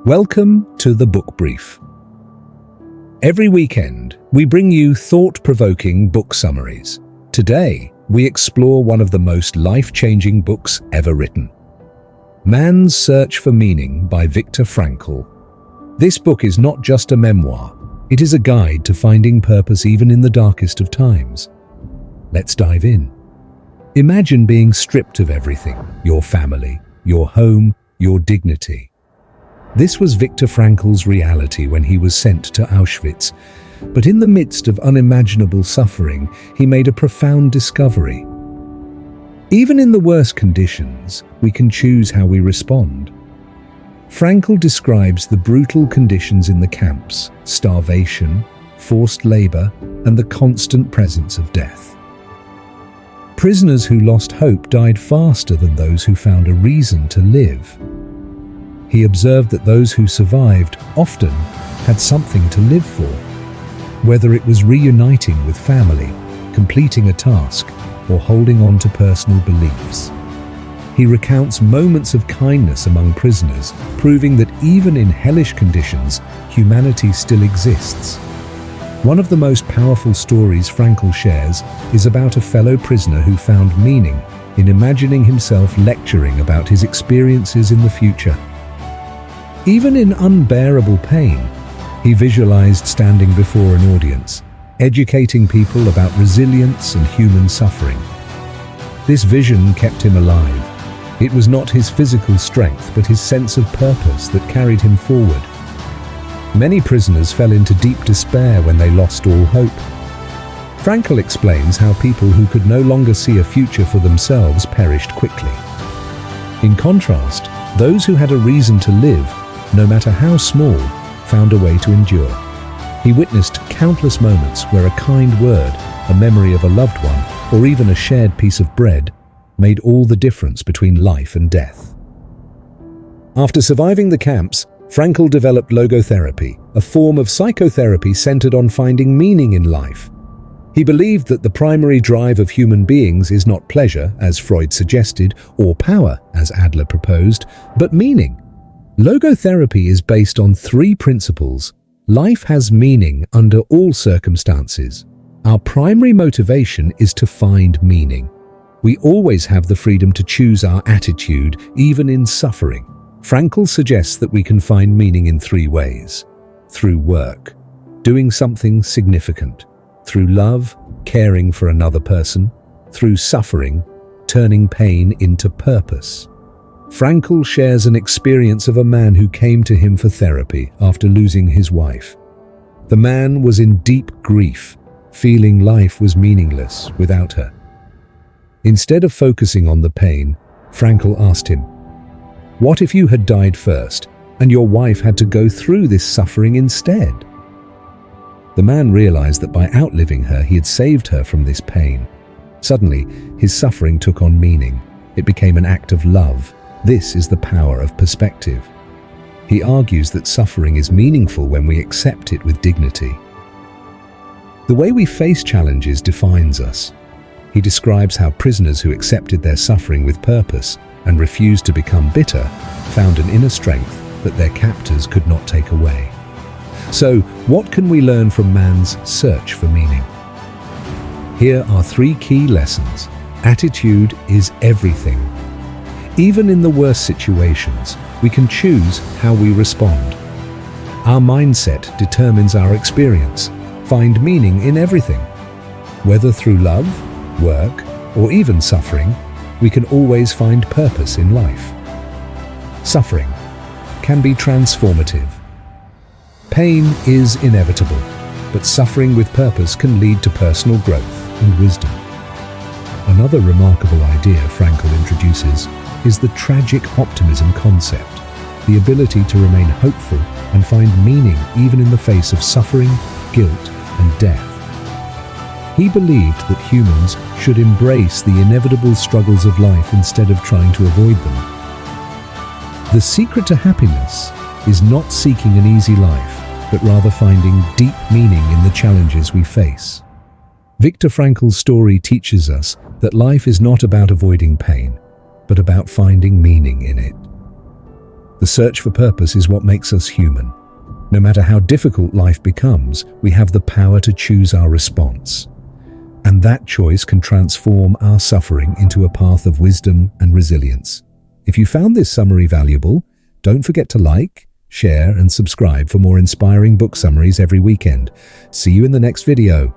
Welcome to the Book Brief. Every weekend, we bring you thought-provoking book summaries. Today, we explore one of the most life-changing books ever written. Man's Search for Meaning by Viktor Frankl. This book is not just a memoir, it is a guide to finding purpose even in the darkest of times. Let's dive in. Imagine being stripped of everything: your family, your home, your dignity. This was Viktor Frankl's reality when he was sent to Auschwitz. But in the midst of unimaginable suffering, he made a profound discovery. Even in the worst conditions, we can choose how we respond. Frankl describes the brutal conditions in the camps: starvation, forced labor, and the constant presence of death. Prisoners who lost hope died faster than those who found a reason to live. He observed that those who survived often had something to live for, whether it was reuniting with family, completing a task, or holding on to personal beliefs. He recounts moments of kindness among prisoners, proving that even in hellish conditions, humanity still exists. One of the most powerful stories Frankl shares is about a fellow prisoner who found meaning in imagining himself lecturing about his experiences in the future. Even in unbearable pain, he visualized standing before an audience, educating people about resilience and human suffering. This vision kept him alive. It was not his physical strength, but his sense of purpose that carried him forward. Many prisoners fell into deep despair when they lost all hope. Frankl explains how people who could no longer see a future for themselves perished quickly. In contrast, those who had a reason to live, no matter how small, found a way to endure. He witnessed countless moments where a kind word, a memory of a loved one, or even a shared piece of bread made all the difference between life and death. After surviving the camps, Frankl developed logotherapy, a form of psychotherapy centered on finding meaning in life. He believed that the primary drive of human beings is not pleasure, as Freud suggested, or power, as Adler proposed, but meaning. Logotherapy is based on three principles. Life has meaning under all circumstances. Our primary motivation is to find meaning. We always have the freedom to choose our attitude, even in suffering. Frankl suggests that we can find meaning in three ways: through work, doing something significant; through love, caring for another person; through suffering, turning pain into purpose. Frankl shares an experience of a man who came to him for therapy after losing his wife. The man was in deep grief, feeling life was meaningless without her. Instead of focusing on the pain, Frankl asked him, "What if you had died first, and your wife had to go through this suffering instead?" The man realized that by outliving her, he had saved her from this pain. Suddenly, his suffering took on meaning. It became an act of love. This is the power of perspective. He argues that suffering is meaningful when we accept it with dignity. The way we face challenges defines us. He describes how prisoners who accepted their suffering with purpose and refused to become bitter found an inner strength that their captors could not take away. So, what can we learn from man's search for meaning? Here are three key lessons. Attitude is everything. Even in the worst situations, we can choose how we respond. Our mindset determines our experience. Find meaning in everything. Whether through love, work, or even suffering, we can always find purpose in life. Suffering can be transformative. Pain is inevitable, but suffering with purpose can lead to personal growth and wisdom. Another remarkable idea Frankl introduces is the tragic optimism concept, the ability to remain hopeful and find meaning even in the face of suffering, guilt, and death. He believed that humans should embrace the inevitable struggles of life instead of trying to avoid them. The secret to happiness is not seeking an easy life, but rather finding deep meaning in the challenges we face. Viktor Frankl's story teaches us that life is not about avoiding pain, but about finding meaning in it. The search for purpose is what makes us human. No matter how difficult life becomes, we have the power to choose our response. And that choice can transform our suffering into a path of wisdom and resilience. If you found this summary valuable, don't forget to like, share, and subscribe for more inspiring book summaries every weekend. See you in the next video.